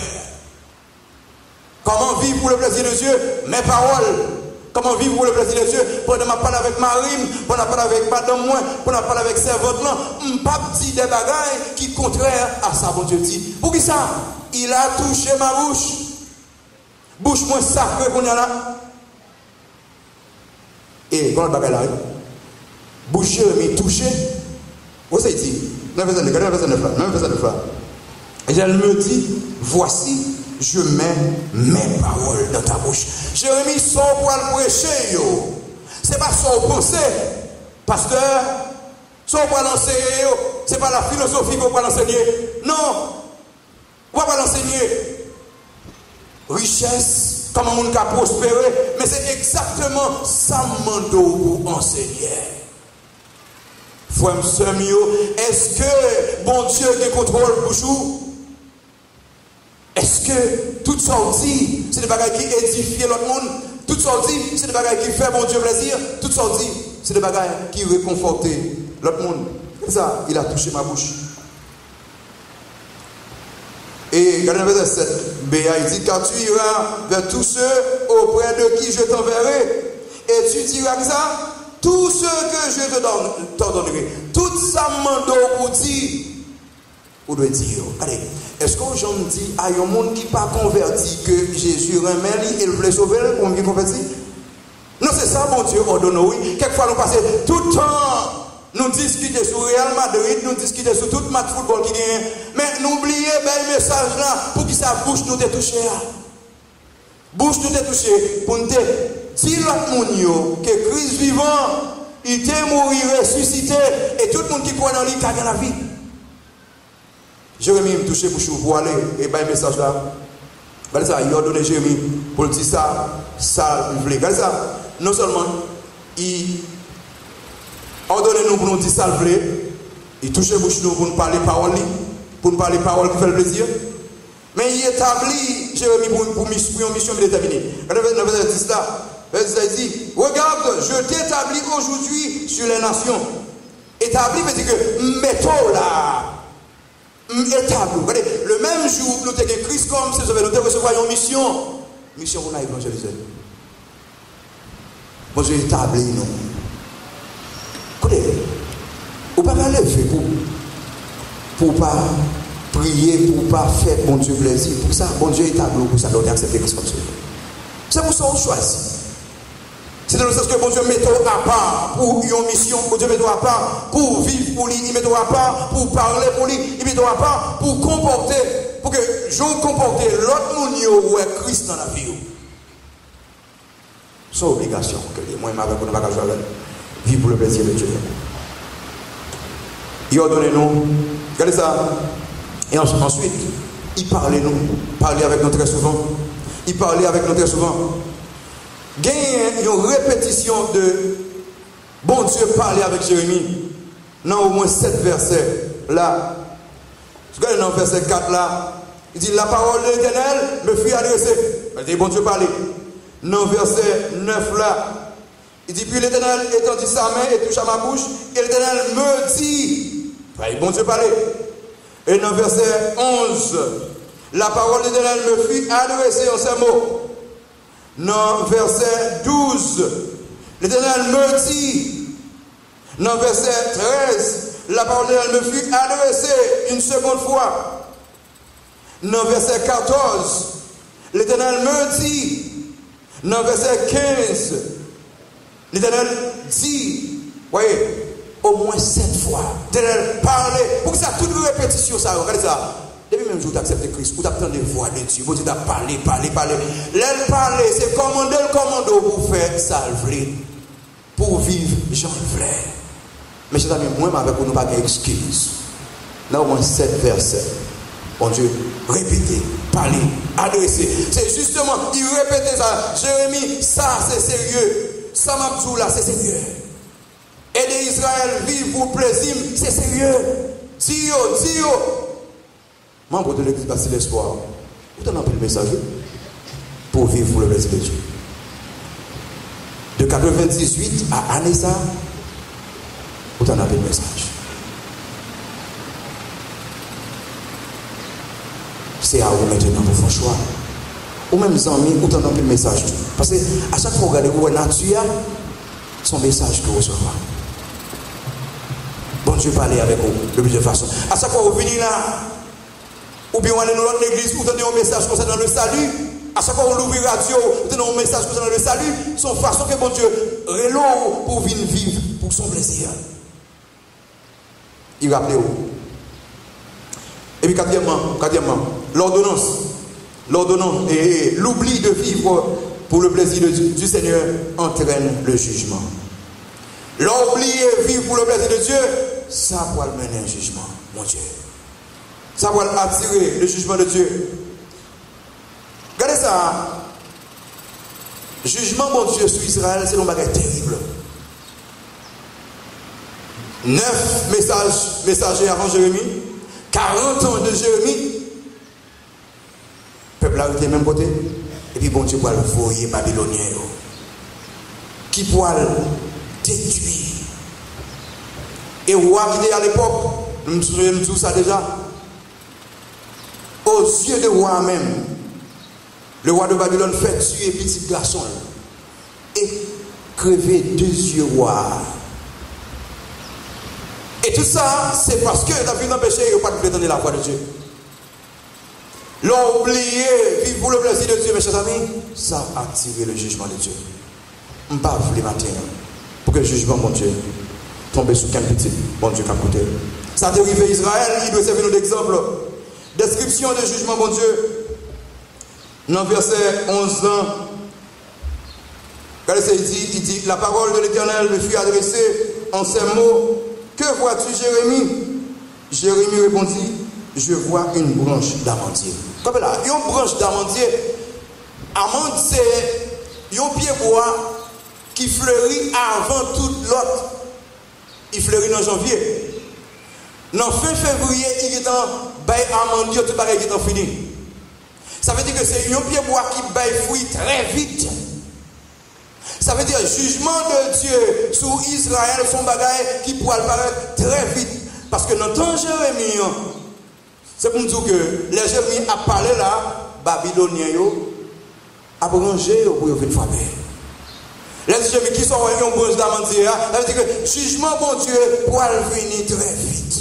Speaker 2: Comment vivre pour le plaisir de Dieu? Mes paroles. Comment vivre pour le plaisir de Dieu? Pendant que je parle avec Marine, pendant que je parle avec Madame Moi, pendant que je parle avec Servante, je ne peux pas dire des bagailles qui sont contraires à ça, bon Dieu dit. Pour qui ça? Il a touché ma bouche. Bouche moins sacrée qu'on y a là. Et quand le bagaille arrive, bouche mais touché. Vous savez dit, même verset 9 et elle me dit, voici, je mets mes paroles dans ta bouche. Jérémie sort pour le prêcher. Ce n'est pas son pensée. Pasteur, sort pour l'enseigner. Ce n'est pas la philosophie qu'on va l'enseigner. Non. On va l'enseigner. Richesse, comment on peut prospérer. Mais c'est exactement ça pour enseigner. Frère, est-ce que bon Dieu qui contrôle Bouchou? Est-ce que toute sortie, c'est des bagages qui édifient l'autre monde? Toute sortie, c'est des bagages qui fait bon Dieu plaisir? Toute sortie, c'est des bagages qui réconfortent l'autre monde. Comme ça, il a touché ma bouche. Et regardez le verset 7, Béa, il dit, car tu iras vers tous ceux auprès de qui je t'enverrai, et tu diras que ça, tout ce que je te t'ordonnerai, tout ça m'en pour dire, ou doit dire, allez, est-ce que j'en dis à un monde qui pas converti que Jésus remet et il voulait sauver pour me converti? Non, c'est ça, mon Dieu, ordonne, oui. Quelquefois, nous passons tout le temps, nous discuter sur Real Madrid, nous discuter sur tout match football qui vient. Mais n'oubliez pas le message là, pour que ça bouche nous toucher. Bouche nous toucher, pour nous dire l'autre monde que Christ vivant, il était mort, ressuscité, et tout le monde qui croit dans lui, qui a la vie. Jérémie me touche pour aller, et bien le message là. Regardez ça, il a donné Jérémie pour dire ça, il voulait. Regardez ça, non seulement il ordonne nous pour nous dire ça, il voulait, il touche bouche nous pour nous parler parole, pour nous parler parole qui fait le plaisir. Mais il établit Jérémie pour une mission déterminée. Regardez le verset 10 là. Verset 10 dit, regarde, je t'établis aujourd'hui sur les nations. Établi veut dire que mettons là. Établi. Regardez, le même jour, nous avons Christ comme c'est nous devons recevoir une mission. Mission qu'on a évangélisé. Bon Dieu établit nous. Écoutez, on ne peut pas lever pour pas prier, pour pas faire bon Dieu plaisir. Pour ça, bon Dieu établit pour ça, doit accepter Christ comme ça. C'est pour ça qu'on choisit. C'est dans le sens que bon Dieu met à part pour une mission, bon Dieu met à part pour vivre pour lui, il met à part pour parler pour lui, il met à part pour comporter, pour que je comporte l'autre monde où est Christ dans la vie. C'est une obligation que moi, je ne vais pas vivre pour le plaisir de Dieu. Il a donné nous, regardez ça, et ensuite, il parlait avec nous très souvent. Il parlait avec nous très souvent. Gagne une répétition de bon Dieu parler avec Jérémie dans au moins 7 versets là. Regardez dans verset 4 là, il dit la parole de l'Éternel me fut adressée. Il dit bon Dieu parler. Dans verset 9 là, il dit puis l'Éternel étendit sa main et toucha ma bouche et l'Éternel me dit, bon Dieu parler. Et dans verset 11, la parole de l'Éternel me fut adressée en ces mots. Dans verset 12, l'Éternel me dit, dans verset 13, la parole de l'Éternel me fut adressée une seconde fois. Dans verset 14, l'Éternel me dit, dans verset 15, l'Éternel dit, voyez, au moins 7 fois, l'Éternel parlait, pour que ça, toute répétition, ça, regardez ça. Depuis même jour, tu acceptes Christ, ou tu attends des voix de Dieu, tu as parlé. L'aile parler, c'est commander le commando pour faire salver, pour vivre, j'en voulais. Mais chers amis, moi, avec nous, pas d'excuse. Là, au moins 7 versets. Bon Dieu, répétez, parler, adresser. C'est justement, il répétait ça. Jérémie, ça, c'est sérieux. Ça m'a dit là, c'est sérieux. Aider Israël vivre pour plaisir, c'est sérieux. Dis-yo. Membre de l'église Bastille l'Espoir, vous t'en appelez le message pour vivre pour le plaisir de Dieu. De 98 à Anessa, vous t'en appelez le message. C'est à vous maintenant pour faire choix. Ou même amis, vous t'en appelez le message. Parce que à chaque fois que vous regardez où est nature, son message que vous recevez. Bon Dieu parler avec vous de plusieurs façons. À chaque fois que vous venez là, ou bien on allait dans notre église, vous donnez un message concernant le salut. À chaque fois qu'on ouvre la radio, vous donnez un message concernant le salut. Son façon que bon Dieu reloue pour venir vivre pour son plaisir. Il rappelle où. Et puis quatrièmement, l'ordonnance et l'oubli de vivre pour le plaisir du Seigneur entraîne le jugement. L'oublier vivre pour le plaisir de Dieu, ça va mener un jugement, mon Dieu. Ça va attirer le jugement de Dieu. Regardez ça. Jugement, mon Dieu, sur Israël, c'est un bagage terrible. 9 messagers avant Jérémie, 40 ans de Jérémie. Le peuple a été même côté. Et puis, bon Dieu, pour le voyer babylonien. Qui pourra le détruire. Et roi qui était à l'époque, je me souviens de tout ça déjà. Aux yeux de roi même, le roi de Babylone fait tuer petit garçon et crever 2 yeux rois. Et tout ça, c'est parce que David n'a péché, il n'a pas prétendre la voix de Dieu. L'ont oublié, vivre pour le plaisir de Dieu, mes chers amis, ça a attiré le jugement de Dieu. On ne parle pas les matins pour que le jugement, mon Dieu, tombe sur quel petit, bon Dieu, qu'a côté. Ça a dérivé Israël, il doit servir nous d'exemple. Description de jugement, mon Dieu. Dans verset 11, regardez, il dit, la parole de l'Éternel me fut adressée en ces mots. Que vois-tu, Jérémie? Jérémie répondit, je vois une branche d'amandier. Comme là, une branche d'amandier, amande c'est un pied bois qui fleurit avant toute l'autre. Il fleurit en janvier. Dans fin février, il est en bail amandier, tout pareil, il est en fini. Ça veut dire que c'est un pied bois qui baille fruit très vite. Ça veut dire jugement de Dieu sur Israël, son bagage qui pourra apparaître très vite. Parce que dans le temps de Jérémie, c'est pour nous dire que les Jérémie a parlé là, Babyloniens a rangé pour venir frapper. Les Jérémie qui sont en branche d'amandier, ça veut dire que jugement bon Dieu pourra venir très vite.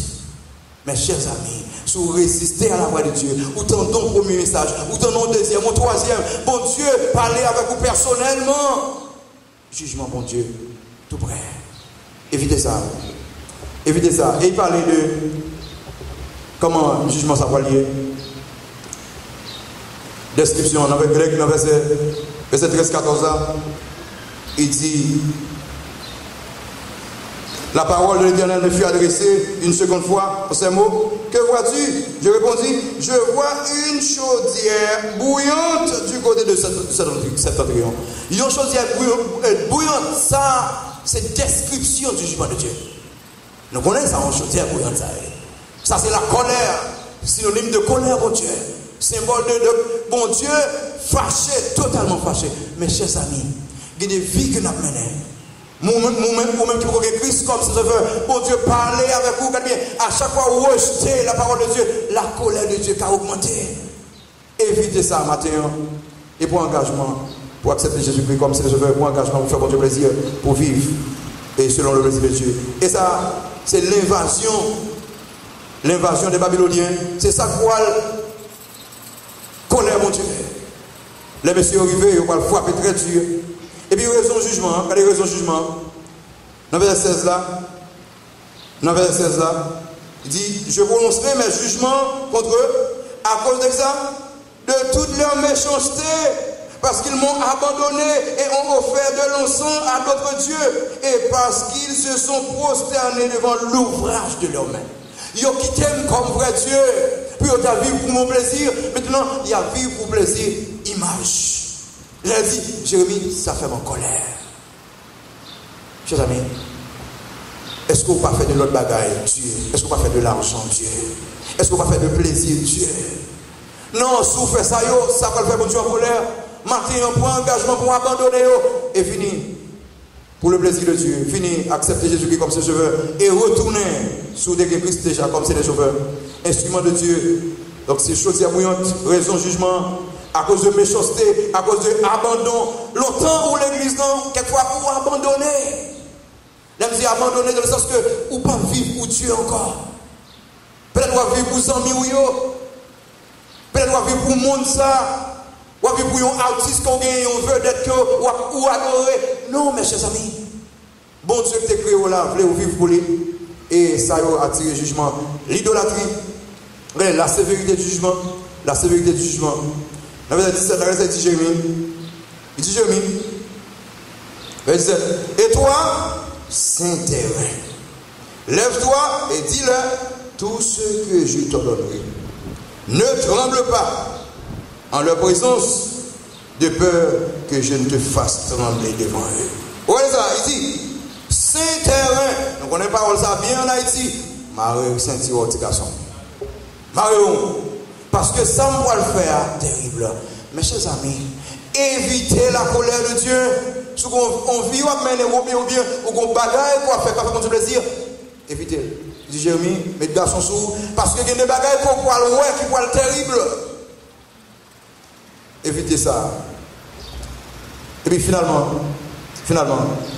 Speaker 2: Mes chers amis, si vous résistez à la voix de Dieu, ou tendons le premier message, ou tendons le deuxième, ou troisième, bon Dieu, parlez avec vous personnellement. Jugement, bon Dieu, tout près. Évitez ça. Évitez ça. Et il parlait de comment le jugement ça va lier. Description, dans le grec, dans verset 13-14, il dit, la parole de l'Éternel me fut adressée une seconde fois pour ces mots. Que vois-tu? Je répondis, je vois une chaudière bouillante du côté de septentrion. Une chaudière bouillante, ça, c'est description du jugement de Dieu. Nous connaissons ça, une chaudière bouillante. Ça, c'est la colère, synonyme de colère, bon Dieu. Symbole de bon Dieu, fâché, totalement fâché. Mes chers amis, il y a des vies que nous avons menées. Vous-même qui vous avez Christ comme si je veux, bon Dieu, parler avec vous, à chaque fois vous rejetez la parole de Dieu, la colère de Dieu qui a augmenté. Évitez ça matin et pour engagement, pour accepter Jésus-Christ comme si je veux, pour engagement, pour faire bon Dieu plaisir, pour vivre et selon le plaisir de Dieu. Et ça, c'est l'invasion des Babyloniens, c'est ça quoi colère, mon Dieu. Les messieurs arrivés, ils vont frapper très dur. Et puis, raison jugement, regardez raison jugement. Dans le verset 16 là, il dit, je prononcerai mes jugements contre eux à cause de ça, de toute leur méchanceté, parce qu'ils m'ont abandonné et ont offert de l'encens à d'autres dieux, et parce qu'ils se sont prosternés devant l'ouvrage de leurs mains. Ils ont quitté comme vrai Dieu, puis ils ont vécu pour mon plaisir, maintenant il y a vécu pour plaisir, image. Il a dit, Jérémie, ça fait mon colère. Chers amis, est-ce qu'on va faire de l'autre bagaille, Dieu? Est-ce qu'on va faire de l'argent, Dieu? Est-ce qu'on va faire de plaisir, Dieu? Non, si vous faites ça, ça va le faire mon Dieu en colère. Maintenant, on prend engagement pour abandonner, et fini. Pour le plaisir de Dieu, fini, accepter Jésus-Christ comme ses cheveux, et retourner sous des Christ déjà comme ses cheveux. Instrument de Dieu. Donc c'est chose bouillante, raison, jugement. À cause de méchanceté, à cause de abandon. Longtemps où l'église, quelquefois, pour abandonner. Même si abandonner dans le sens que, ou pas vivre pour Dieu encore. Peut-être qu'on va vivre pour amis ou yo. Peut-être qu'on va vivre pour le monde ça. Ou va vivre pour un artiste qu'on gagne, on veut d'être ou adorer. Non, mes chers amis. Bon Dieu qui t'a créé là, voulez vivre pour lui. Et ça a attiré le jugement. L'idolâtrie. La sévérité du jugement. La sévérité du jugement. Dans le verset 17, il dit Jérémie, verset 17, et toi, Saint-Terrain, lève-toi et dis-leur tout ce que je t'ordonnerai. Ne tremble pas en leur présence, de peur que je ne te fasse trembler devant eux. Voilà ça, il dit, Saint-Terrain, donc on a parlé ça bien en Haïti, Marie Saint-Thierry, petit garçon. Marie, parce que ça me va le faire terrible. Mes chers amis, évitez la colère de Dieu. Si on vit ou bien qu'on bagaille, quoi faire, pas faire du plaisir, évitez. Il dit Jérémie, mes garçons sous, parce que il y a des bagailles qu'on voit le qui voit le terrible. Évitez ça. Et puis finalement,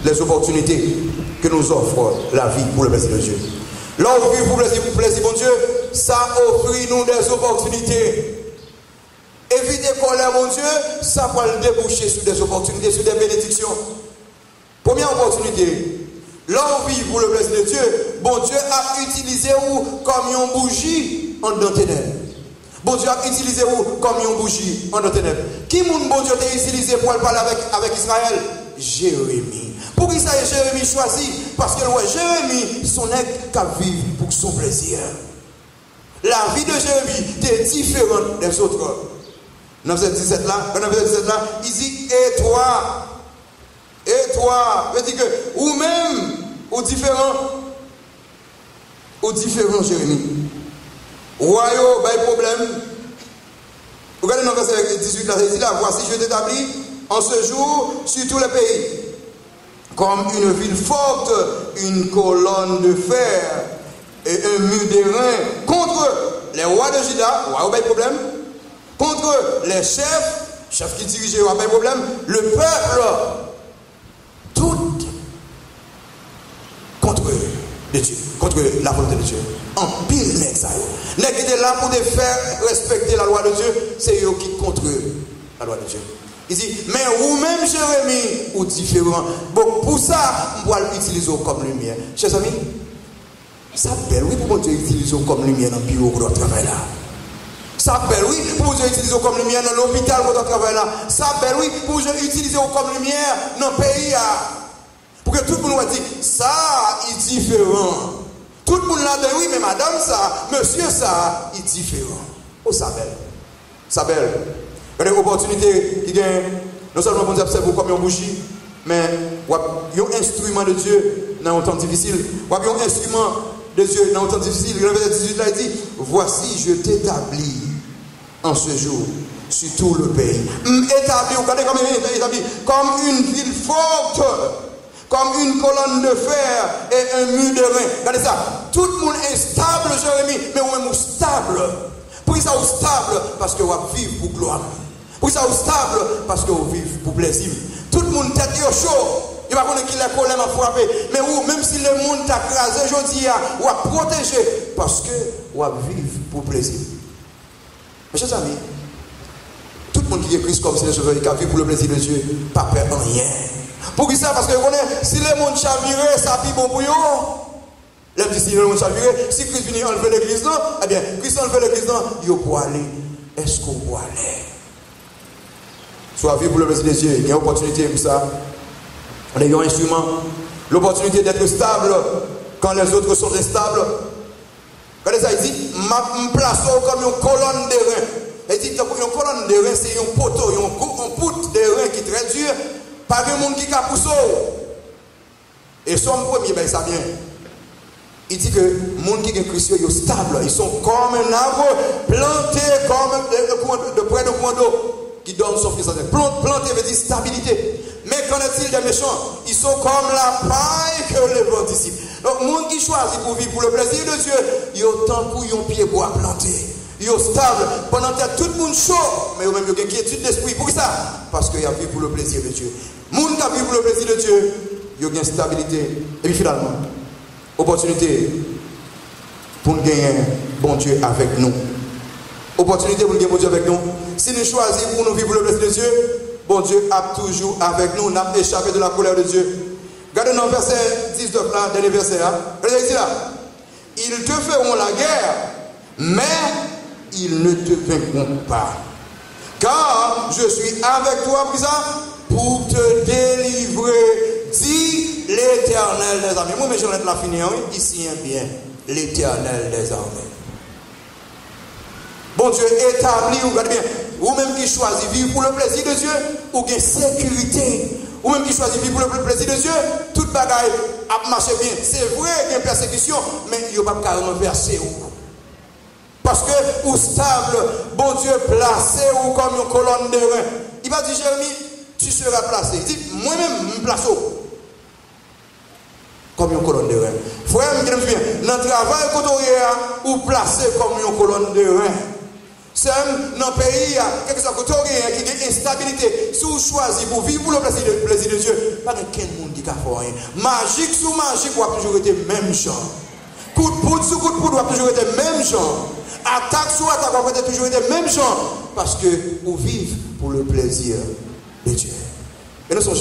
Speaker 2: les opportunités que nous offre la vie pour le plaisir de Dieu. Là où vivre pour plaisir, bon Dieu, ça offre nous des opportunités. Éviter colère, mon Dieu, ça va le déboucher sur des opportunités, sur des bénédictions. Première opportunité, là où vivre pour le plaisir de Dieu, bon Dieu a utilisé vous comme une bougie en dans ténèbres. Bon Dieu a utilisé vous comme une bougie en dans ténèbres. Qui mon bon Dieu t'a utilisé pour parler avec Israël? Jérémie. Pour qui ça Jérémie choisi? Parce que ouais, Jérémie, son nègre qu'à vivre pour son plaisir. La vie de Jérémie est différente des autres. Dans verset 17 là, il dit et toi, veut dire que ou même ou différent Jérémie. Royaume, pas de problème. Regardez dans verset 18 là, il dit là, voici je t'établis en ce jour sur tout le pays comme une ville forte, une colonne de fer et un mur d'airain contre les rois de Juda, royaume, pas de problème. Contre les chefs qui dirigeaient, pas de problème, le peuple, tout contre de Dieu, contre la volonté de Dieu. En pile, nèg ça. Nèg qui était là pour faire respecter la loi de Dieu, c'est eux qui contre la loi de Dieu. Il dit, mais vous-même, Jérémie, ou différent. Bon, pour ça, on va l'utiliser comme lumière. Chers amis, ça belle, oui, pour Dieu utiliser comme lumière dans le bureau de travail là. Ça belle, oui, pour Dieu utiliser comme lumière dans l'hôpital où on travaille là. Ça belle, oui, pour Dieu utiliser comme lumière dans le pays là. Pour que tout le monde va dire, ça est différent. Tout le monde là dit, oui, mais madame ça, monsieur ça, est différent. Oh, ça belle. Ça belle. Il y a des opportunités qui gagnent, non seulement pour nous observer comme un bougie, mais il y a un instrument de Dieu dans un temps difficile. Il y a un instrument de Dieu dans un temps difficile. Le verset 18 là, il dit, voici, je t'établis en ce jour sur tout le pays. Établi, regardez comme il est établi, comme une ville forte, comme une colonne de fer et un mur de rein. Regardez ça. Tout le monde est stable, Jérémie, mais on est stable. Pour ça, on est stable parce que on vit pour gloire. Pour ça, on est stable parce que on vit pour plaisir. Tout le monde tête chaud. Il va connaître qui les problèmes à frapper. Mais où, même si le monde t'a crasé aujourd'hui, on va protéger parce que on va vivre pour plaisir. Mes chers amis, tout le monde qui est Christ comme si le sauveur, qui a vécu pour le plaisir de Dieu, pas peur en rien. Pour qui ça? Parce que si le monde chaviré, ça puis bon pour eux. Si le monde chaviré, si Christ vient enlever l'église, eh bien, Christ enlever l'église, il peut aller. Est-ce qu'on peut aller? Soit vivre pour le plaisir de Dieu, il y a une opportunité pour ça. On a un instrument. L'opportunité d'être stable quand les autres sont instables. Regardez ça, il dit, je place comme une colonne de rein. Il dit, une colonne de rein, c'est un poteau, une poutre de rein qui est très dur. Pas de monde qui a poussé. Et son premier, ben ça vient. Il dit que les gens qui sont chrétiens, ils sont stables. Ils sont comme un arbre planté comme de près de point d'eau qui donne son fils. Planté veut dire stabilité. Mais qu'en est-il des méchants? Ils sont comme la paille que les vents dissipent. Donc, les gens qui choisissent pour vivre pour le plaisir de Dieu, ils ont tant pour un pied bois planté. Ils sont stables. Pendant que tout le monde chaud, mais ils ont même une inquiétude d'esprit. Pour ça? Parce qu'ils ont vécu pour le plaisir de Dieu. Les gens qui ont vécu pour le plaisir de Dieu, ils ont une stabilité. Et puis finalement, opportunité pour nous gagner bon Dieu avec nous. Opportunité pour nous gagner bon Dieu avec nous. Si nous choisissons pour nous vivre pour le plaisir de Dieu, bon Dieu a toujours avec nous. Nous avons échappé de la colère de Dieu. Regardez dans le verset 19 là, dernier verset là. Regardez ici là. Ils te feront la guerre, mais ils ne te vaincront pas. Car je suis avec toi, pour te délivrer, dit l'Éternel des armées. Moi, mais je vais la finir ici, bien. L'Éternel des armées. Bon Dieu établi, regardez bien, ou même qui choisit vivre pour le plaisir de Dieu, ou bien sécurité, ou même qui choisit vivre pour le plaisir de Dieu, toute bagaille a marché bien. C'est vrai qu'il y a une persécution, mais il n'y a pas carrément versé. Parce que, ou stable, bon Dieu placé ou comme une colonne de rein. Il va dire, Jérémie, tu seras placé. Il dit, moi-même, je me place comme une colonne de rein. Frère, je me dis bien, dans le travail, ou placé comme une colonne de rein. C'est dans le pays, quelque chose qui a une instabilité. Si vous choisissez pour vivre pour le plaisir de Dieu, pas de quel monde qui a fait rien. Magique sous magique, vous avez toujours été même genre. Coup de poudre sur coup de poudre, toujours été même gens. Attaque sur attaque, on va toujours été même gens. Parce que vous vivez pour le plaisir de Dieu. Et nous sommes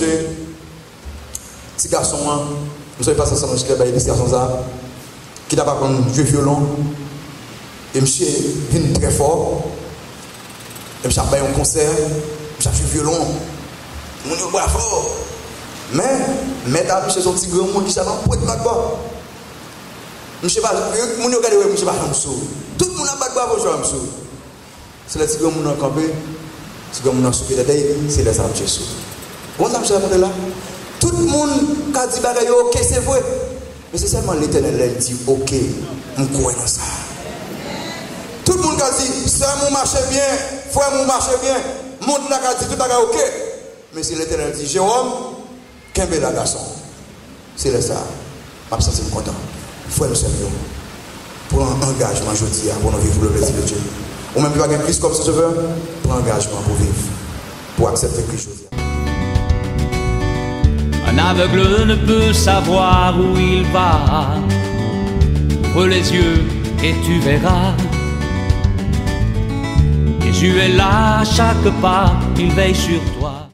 Speaker 2: petit garçon, nous sommes passés ensemble jusqu'à ce garçon qui n'a pas appris jouer violon. Et monsieur vient très fort. Et monsieur a fait un concert. Monsieur a joué violon. Mon est bravo. Mais t'as vu chez son petit grand monde qui s'est pour être là-bas. Monsieur pas, mon est regardé, monsieur pas un sou. Tout le monde a battu bravo, je suis c'est le petit grand monde qui a campé. Le petit grand monde qui a sauvé c'est les armes de Jésus. Vous avez là? Tout le monde qui a dit ok, c'est vrai. Mais c'est seulement l'Éternel qui dit ok, je crois dans ça. Tout le monde qui a dit ça mon marché bien, frère mon marché bien, monde qui a dit tout est ok. Mais c'est l'Éternel qui dit Jérôme, qu'un bel garçon. C'est ça. Je me sens content. Frère nous sommes pour un engagement aujourd'hui pour nous vivre le plaisir de Dieu. Ou même qui va gagner Christ comme sauveur, pour un engagement pour vivre, pour accepter Christ aujourd'hui.
Speaker 1: Un aveugle ne peut savoir où il va. Ouvre les yeux et tu verras. Jésus est là à chaque pas, il veille sur toi.